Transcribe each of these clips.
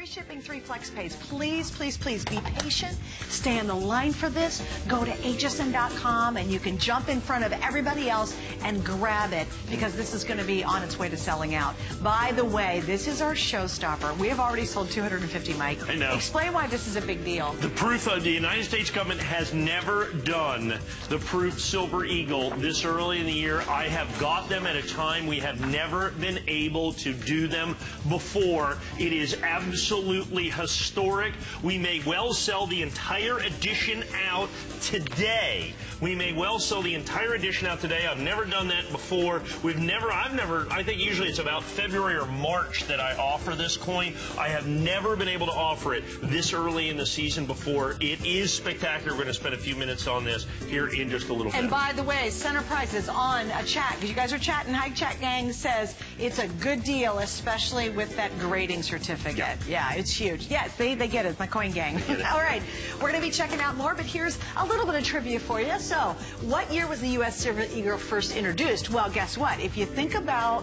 free shipping, 3 flex pays. Please, please, please be patient. Stay on the line for this. Go to hsn.com and you can jump in front of everybody else and grab it because this is going to be on its way to selling out. By the way, this is our showstopper. We have already sold 250, Mike. I know. Explain why this is a big deal. The proof of the United States government has never done the proof Silver Eagle this early in the year. I have got them at a time we have never been able to do them before. It is absolutely historic. We may well sell the entire edition out today. We may well sell the entire edition out today. I've never done that before. I think usually it's about February or March that I offer this coin. I have never been able to offer it this early in the season before. It is spectacular. We're going to spend a few minutes on this here in just a little bit. And by the way, Center Price is on a chat because you guys are chatting. Hi, Chat Gang says it's a good deal, especially with that grading certificate. Yeah, it's huge. Yes, they get it. It's my coin gang. All right, we're going to be checking out more, but here's a little bit of trivia for you. So, what year was the U.S. Silver Eagle first introduced? Well, guess what? If you think about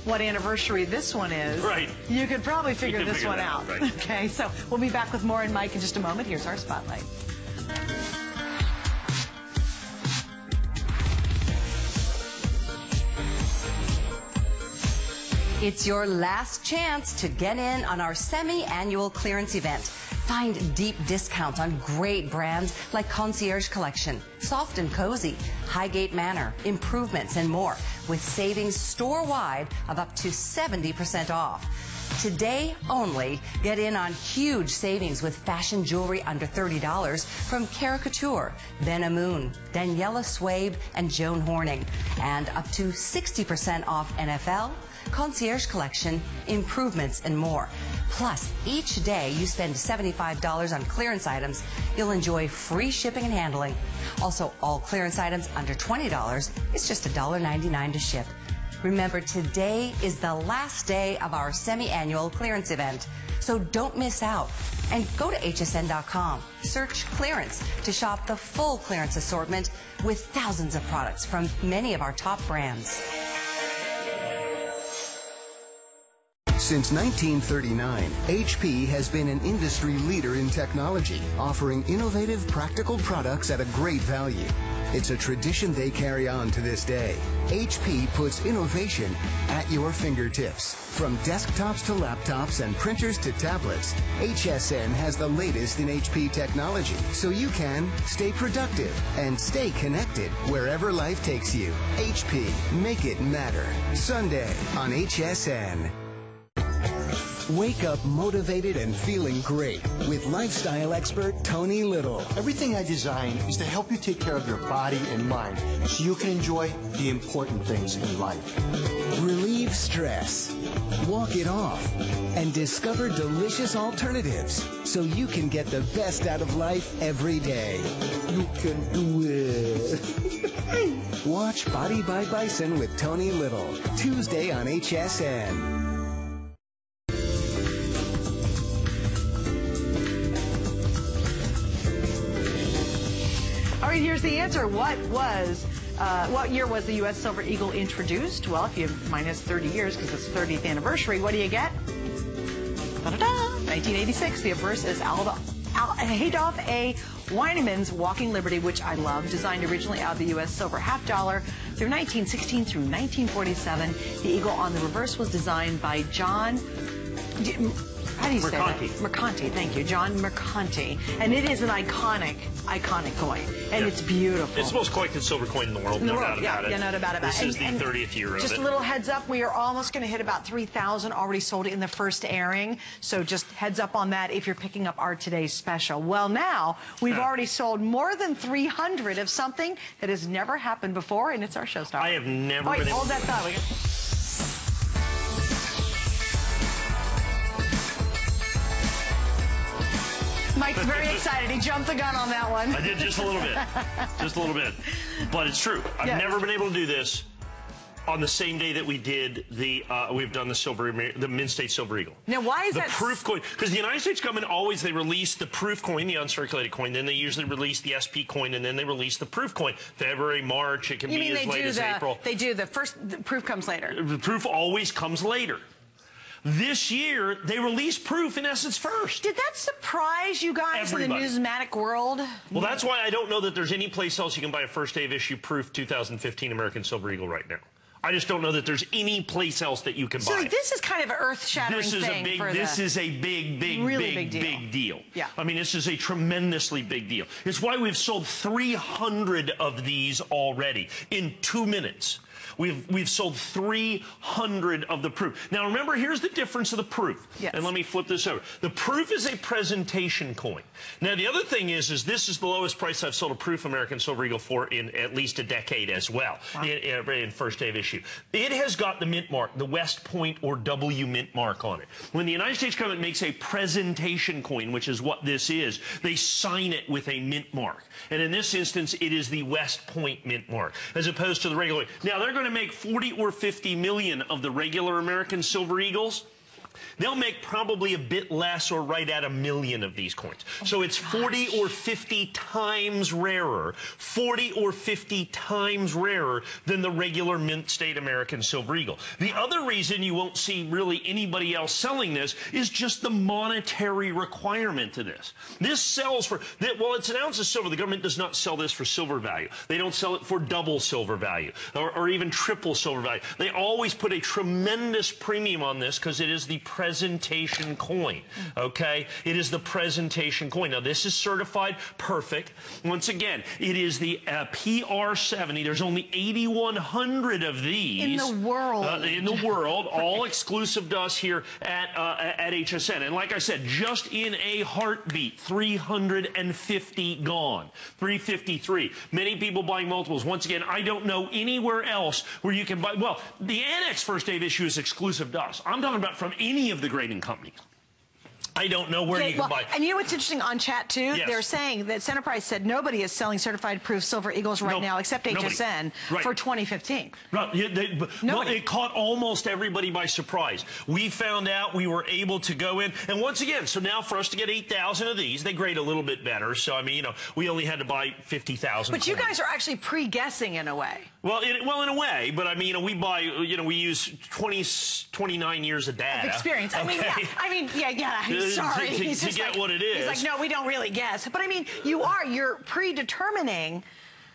what anniversary this one is, right, you could probably figure this one out. Right. Okay, so we'll be back with more in Mike in just a moment. Here's our spotlight. It's your last chance to get in on our semi-annual clearance event. Find deep discounts on great brands like Concierge Collection, Soft and Cozy, Highgate Manor, Improvements, and more, with savings store-wide of up to 70% off. Today only, get in on huge savings with fashion jewelry under $30 from Caricature, Ben Amoon, Daniela Swabe, and Joan Horning, and up to 60% off NFL, Concierge Collection, Improvements, and more. Plus, each day you spend $75 on clearance items, you'll enjoy free shipping and handling. Also, all clearance items under $20, it's just $1.99 to ship. Remember, today is the last day of our semi-annual clearance event, so don't miss out. And go to hsn.com, search clearance to shop the full clearance assortment with thousands of products from many of our top brands. Since 1939, HP has been an industry leader in technology, offering innovative, practical products at a great value. It's a tradition they carry on to this day. HP puts innovation at your fingertips. From desktops to laptops and printers to tablets, HSN has the latest in HP technology, so you can stay productive and stay connected wherever life takes you. HP, make it matter. Sunday on HSN. Wake up motivated and feeling great with lifestyle expert Tony Little. Everything I design is to help you take care of your body and mind so you can enjoy the important things in life. Relieve stress, walk it off, and discover delicious alternatives so you can get the best out of life every day. You can do it. Watch Body by Bison with Tony Little, Tuesday on HSN. All right, here's the answer. What year was the U.S. Silver Eagle introduced? Well, if you minus 30 years because it's the 30th anniversary, what do you get? Da-da-da! 1986. The verse is Adolph A. Weinemann's Walking Liberty, which I love, designed originally out of the U.S. silver half dollar through 1916 through 1947. The eagle on the reverse was designed by John... How do you say that? Mercanti, thank you. John Mercanti. And it is an iconic coin. And it's beautiful. It's the most collected silver coin in the world, no doubt about it. Yeah, no doubt about it. This is the 30th year of it. Just a little heads up, we are almost going to hit about 3,000 already sold in the first airing. So just heads up on that if you're picking up our today's special. Well, now, we've already sold more than 300 of something that has never happened before, and it's our showstopper. I have never been able hold that thought. Mike's very excited. He jumped the gun on that one. I did just a little bit. Just a little bit. But it's true. I've never been able to do this on the same day that we did we've done the Mint State Silver Eagle. Now, why is that? The proof coin. Because the United States government always, they release the proof coin, the uncirculated coin, then they usually release the SP coin, and then they release the proof coin. February, March, it can be as late as April. They do the proof comes later. The proof always comes later. This year, they released proof, in essence, first. Did that surprise you guys in the numismatic world? Well, that's why I don't know that there's any place else you can buy a first day of issue proof 2015 American Silver Eagle right now. I just don't know that there's any place else that you can buy. So this is kind of an earth-shattering thing. This is a big deal. Yeah. I mean, this is a tremendously big deal. It's why we've sold 300 of these already in 2 minutes. We've sold 300 of the proof. Now, remember, here's the difference of the proof. Yes. And let me flip this over. The proof is a presentation coin. Now, the other thing is this is the lowest price I've sold a proof American Silver Eagle for in at least a decade as well. Wow. In first day of issue. It has got the mint mark, the West Point or W mint mark on it. When the United States government makes a presentation coin, which is what this is, they sign it with a mint mark. And in this instance, it is the West Point mint mark, as opposed to the regular. Now, they're going to make 40 or 50 million of the regular American Silver Eagles. They'll make probably a bit less or right at 1 million of these coins. So it's 40 or 50 times rarer, 40 or 50 times rarer than the regular mint state American Silver Eagle. The other reason you won't see really anybody else selling this is just the monetary requirement to this. This sells for, well, it's an ounce of silver. The government does not sell this for silver value. They don't sell it for double silver value or even triple silver value. They always put a tremendous premium on this because it is the presentation coin, okay? It is the presentation coin. Now, this is certified perfect. Once again, it is the PR70. There's only 8,100 of these. In the world. All exclusive to us here at HSN. And like I said, just in a heartbeat, 350 gone. 353. Many people buying multiples. Once again, I don't know anywhere else where you can buy. Well, the ANACS first day of issue is exclusive to us. I'm talking about from any of the grading companies. I don't know where you can buy. And you know what's interesting on chat, too? Yes. They're saying that Centerprise said nobody is selling certified proof Silver Eagles right now except HSN for 2015. Right. Well, it caught almost everybody by surprise. We found out, we were able to go in. And once again, so now for us to get 8,000 of these, they grade a little bit better. So, I mean, you know, we only had to buy 50,000. But you guys are actually pre-guessing in a way. Well, in a way. But, I mean, you know, we buy, you know, we use 29 years of data. Of experience. Okay. I mean, yeah. Sorry. To get what it is. He's like, no, we don't really guess. But I mean, you're predetermining.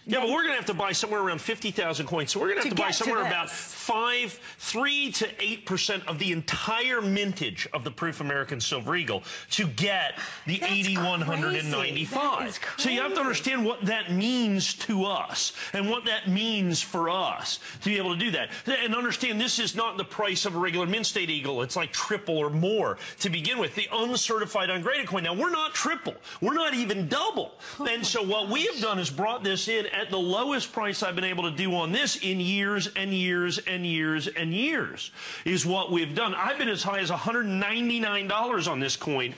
Yeah, but we're going to have to buy somewhere around 50,000 coins. So we're going to have to buy somewhere about 3 to 8% of the entire mintage of the proof American Silver Eagle to get the 8,195. So you have to understand what that means to us and what that means for us to be able to do that. And understand this is not the price of a regular mint state eagle. It's like triple or more to begin with. The uncertified ungraded coin. Now, we're not triple. We're not even double. And so what we have done is brought this in at the lowest price I've been able to do on this in years and years and years and years is what we've done. I've been as high as $199 on this coin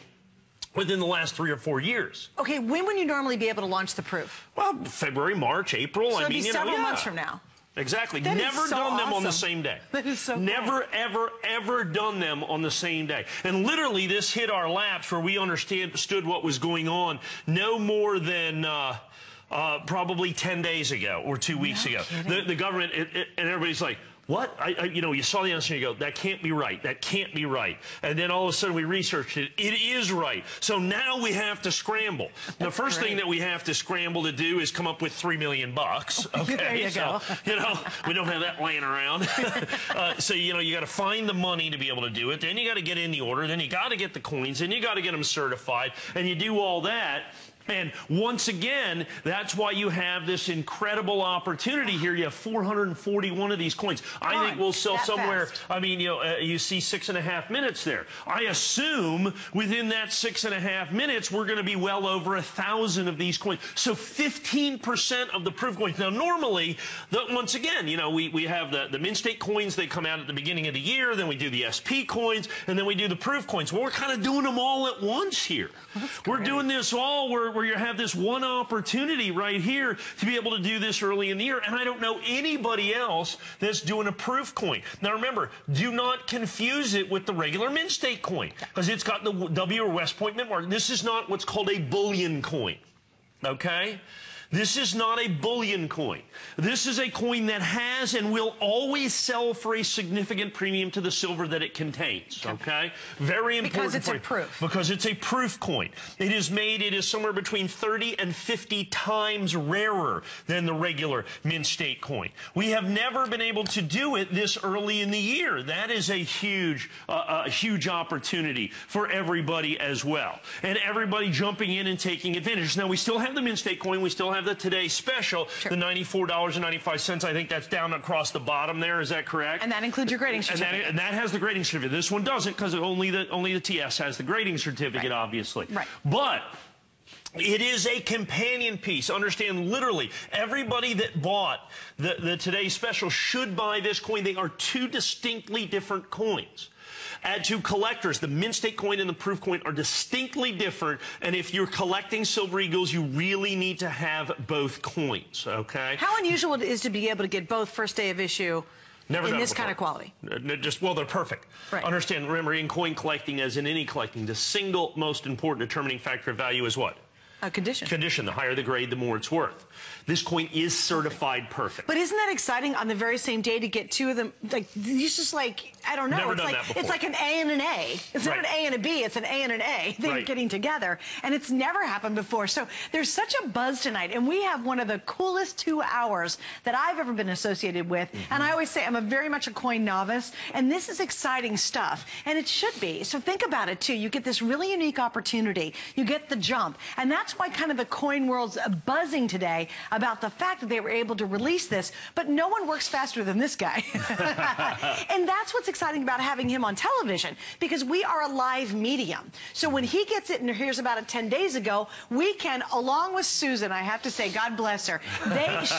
within the last 3 or 4 years. Okay, when would you normally be able to launch the proof? Well, February, March, April. So I mean, several months from now. Exactly. That Never is so done them awesome. on the same day. That is so Never, cool. ever done them on the same day. And literally, this hit our laps where we understood what was going on no more than probably 10 days ago or 2 weeks ago. The government, and everybody's like, what? You know, you saw the answer and you go, that can't be right. That can't be right. And then all of a sudden we researched it. It is right. So now we have to scramble. The first thing that we have to scramble to do is come up with $3 million. Okay. There you go. You know, we don't have that laying around. So, you know, you got to find the money to be able to do it. Then you got to get in the order. Then you got to get the coins. Then you got to get them certified. And you do all that. And once again, that's why you have this incredible opportunity here. You have 441 of these coins. I think we'll sell somewhere, I mean, you know, you see 6.5 minutes there. I assume within that 6.5 minutes, we're going to be well over 1,000 of these coins. So 15% of the proof coins. Now, normally, once again, you know, we have the mint state coins. They come out at the beginning of the year. Then we do the SP coins. And then we do the proof coins. Well, we're kind of doing them all at once here. We're doing this all where you have this one opportunity right here to be able to do this early in the year. And I don't know anybody else that's doing a proof coin. Now, remember, do not confuse it with the regular mint state coin because it's got the W or West Point mint mark. This is not what's called a bullion coin. Okay? This is not a bullion coin. This is a coin that has and will always sell for a significant premium to the silver that it contains, okay? Very important. Because it's a proof. Because it's a proof coin. It is somewhere between 30 and 50 times rarer than the regular mint state coin. We have never been able to do it this early in the year. That is a huge opportunity for everybody as well. And everybody jumping in and taking advantage. Now, we still have the mint state coin. We still have the Today Special, the $94.95. I think that's down across the bottom there. Is that correct? And that includes your grading certificate. And that has the grading certificate. This one doesn't, because only the TS has the grading certificate, obviously. Right. But it is a companion piece. Understand, literally, everybody that bought the Today Special should buy this coin. They are two distinctly different coins. Add to collectors, the mint state coin and the proof coin are distinctly different, and if you're collecting Silver Eagles, you really need to have both coins, okay? How unusual it is to be able to get both first day of issue in this kind of quality? Well, they're perfect. Right. Understand, remember, in coin collecting, as in any collecting, the single most important determining factor of value is what? Condition. Condition. The higher the grade, the more it's worth. This coin is certified perfect. But isn't that exciting on the very same day to get two of them? Like, it's just like, I don't know. Never done that before. It's like an A and an A. It's not an A and a B. It's an A and an A. They're getting together. And it's never happened before. So there's such a buzz tonight. And we have one of the coolest 2 hours that I've ever been associated with. And I always say I'm very much a coin novice. And this is exciting stuff. And it should be. So think about it, too. You get this really unique opportunity. You get the jump. And that's why kind of the coin world's buzzing today about the fact that they were able to release this. But no one works faster than this guy. And that's what's exciting about having him on television, because we are a live medium. So when he gets it and hears about it 10 days ago, we can, along with Susan, I have to say, God bless her,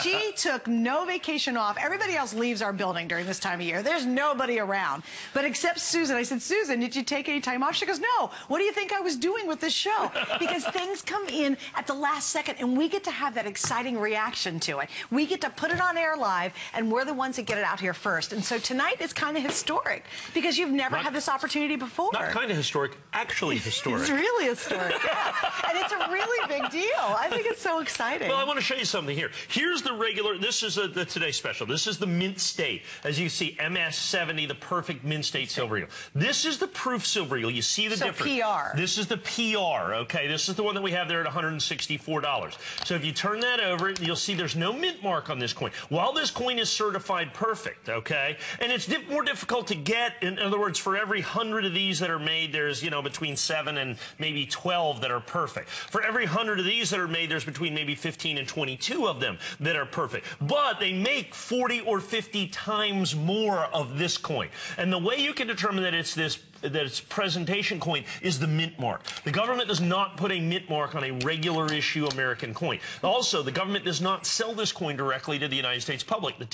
she took no vacation off. Everybody else leaves our building during this time of year. There's nobody around. But except Susan. I said, Susan, did you take any time off? She goes, no. What do you think I was doing with this show? Because things come in at the last second, and we get to have that exciting reaction to it. We get to put it on air live, and we're the ones that get it out here first. And so tonight is kind of historic, because you've never had this opportunity before. Not kind of historic, actually historic. It's really historic, yeah. And it's a really big deal. I think it's so exciting. Well, I want to show you something here. Here's the regular, this is the Today Special. This is the mint state. As you see, MS70, the perfect mint state Silver Eagle. This is the proof Silver Eagle. You see the difference. PR. This is the PR, okay? This is the one that we have there at $164. So if you turn that over, you'll see there's no mint mark on this coin. While this coin is certified perfect, okay? And it's more difficult to get. In other words, for every 100 of these that are made, there's, between 7 and maybe 12 that are perfect. For every 100 of these that are made, there's between maybe 15 and 22 of them that are perfect. But they make 40 or 50 times more of this coin. And the way you can determine that it's presentation coin is the mint mark. The government does not put a mint mark on a regular issue American coin. Also, the government does not sell this coin directly to the United States public, the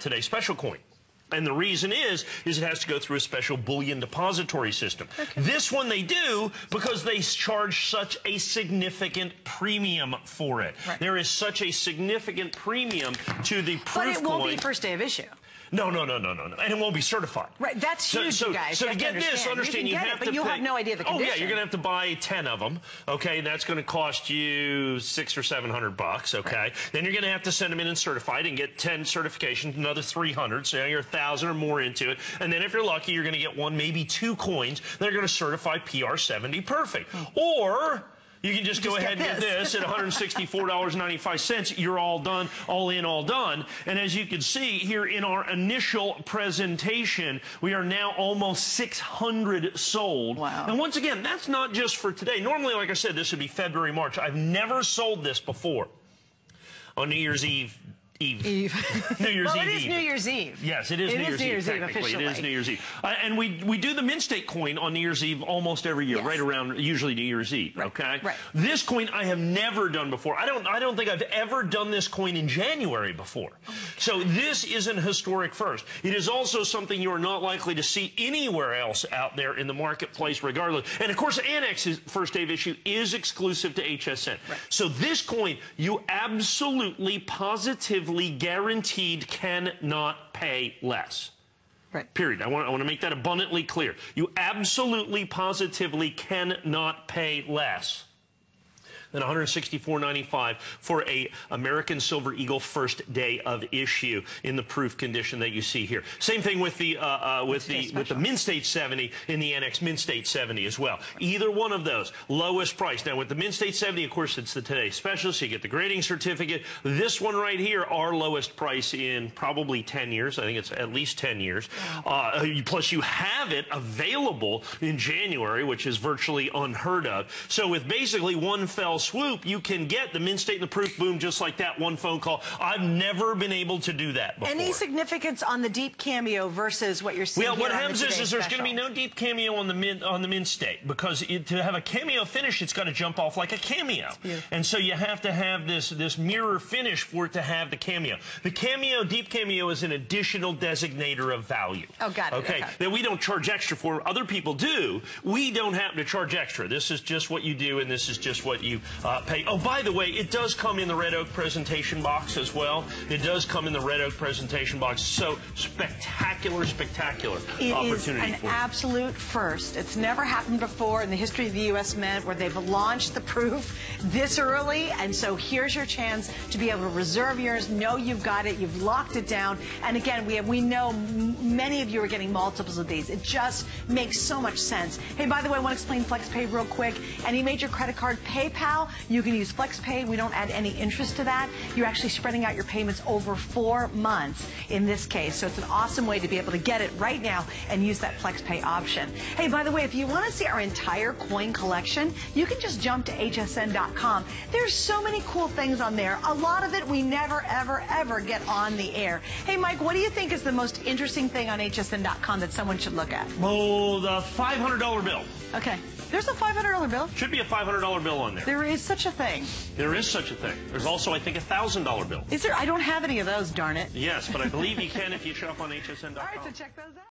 Today Special coin. And the reason is it has to go through a special bullion depository system. Okay. This one they do because they charge such a significant premium for it. Right. There is such a significant premium to the proof coin. But it won't be first day of issue. No. And it won't be certified. Right, that's huge, you guys. So to get this, understand you have to but you'll have no idea the condition. Oh, yeah, you're going to have to buy 10 of them, okay? That's going to cost you $600 or $700, okay? Right. Then you're going to have to send them in and certified and get 10 certifications, another 300, so you're 1,000 or more into it. And then if you're lucky, you're going to get 1, maybe 2 coins that are going to certify PR70 perfect. Or you can just go ahead and get this at $164.95. You're all done, all in, all done. And as you can see here in our initial presentation, we are now almost 600 sold. Wow. And once again, that's not just for today. Normally, like I said, this would be February, March. I've never sold this before on New Year's Eve. New Year's Eve. Well, it is New Year's Eve. Yes, it is New Year's Eve. Technically, it is New Year's Eve. And we do the mint state coin on New Year's Eve almost every year, right around usually New Year's Eve. Right. Okay. Right. This coin I have never done before. I don't think I've ever done this coin in January before. So this is an historic first. It is also something you are not likely to see anywhere else out there in the marketplace, regardless. And of course, ANACS's first day of issue is exclusive to HSN. Right. So this coin, you absolutely, positively, guaranteed cannot pay less. Right. Period. I want to make that abundantly clear. You absolutely, positively cannot pay less and $164.95 for a American Silver Eagle first day of issue in the proof condition that you see here. Same thing with the Mint State 70 in the Annex Mint State 70 as well. Either one of those, lowest price. Now with the Mint State 70, of course, it's the Today Special, so you get the grading certificate. This one right here, our lowest price in probably 10 years. I think it's at least 10 years. Plus you have it available in January, which is virtually unheard of. So with basically one fell swoop, you can get the Mint State and the proof boom just like that, one phone call. I've never been able to do that before. Any significance on the deep cameo versus what you're seeing Well, here what on happens the is there's going to be no deep cameo on the Mint State, because to have a cameo finish, it's got to jump off like a cameo. And so you have to have this mirror finish for it to have the cameo. The cameo, deep cameo, is an additional designator of value. Oh, got it. Okay. That we don't charge extra for. Other people do. We don't happen to charge extra. This is just what you do, and this is just what you pay. Oh, by the way, it does come in the red oak presentation box as well. It does come in the red oak presentation box. So spectacular opportunity. It is an absolute first. It's never happened before in the history of the U.S. Mint where they've launched the proof this early, and so here's your chance to be able to reserve yours. Know you've got it. You've locked it down. And again, we know many of you are getting multiples of these. It just makes so much sense. Hey, by the way, I want to explain FlexPay real quick. Any major credit card, PayPal, you can use FlexPay. We don't add any interest to that. You're actually spreading out your payments over 4 months in this case. So it's an awesome way to be able to get it right now and use that FlexPay option. Hey, by the way, if you want to see our entire coin collection, you can just jump to hsn.com. There's so many cool things on there. A lot of it we never, ever, ever get on the air. Hey, Mike, what do you think is the most interesting thing on hsn.com that someone should look at? Oh, the $500 bill. Okay. There's a $500 bill? Should be a $500 bill on there. There is such a thing. There is such a thing. There's also, I think, a $1,000 bill. Is there? I don't have any of those, darn it. Yes, but I believe you can if you shop on hsn.com. All right, so check those out.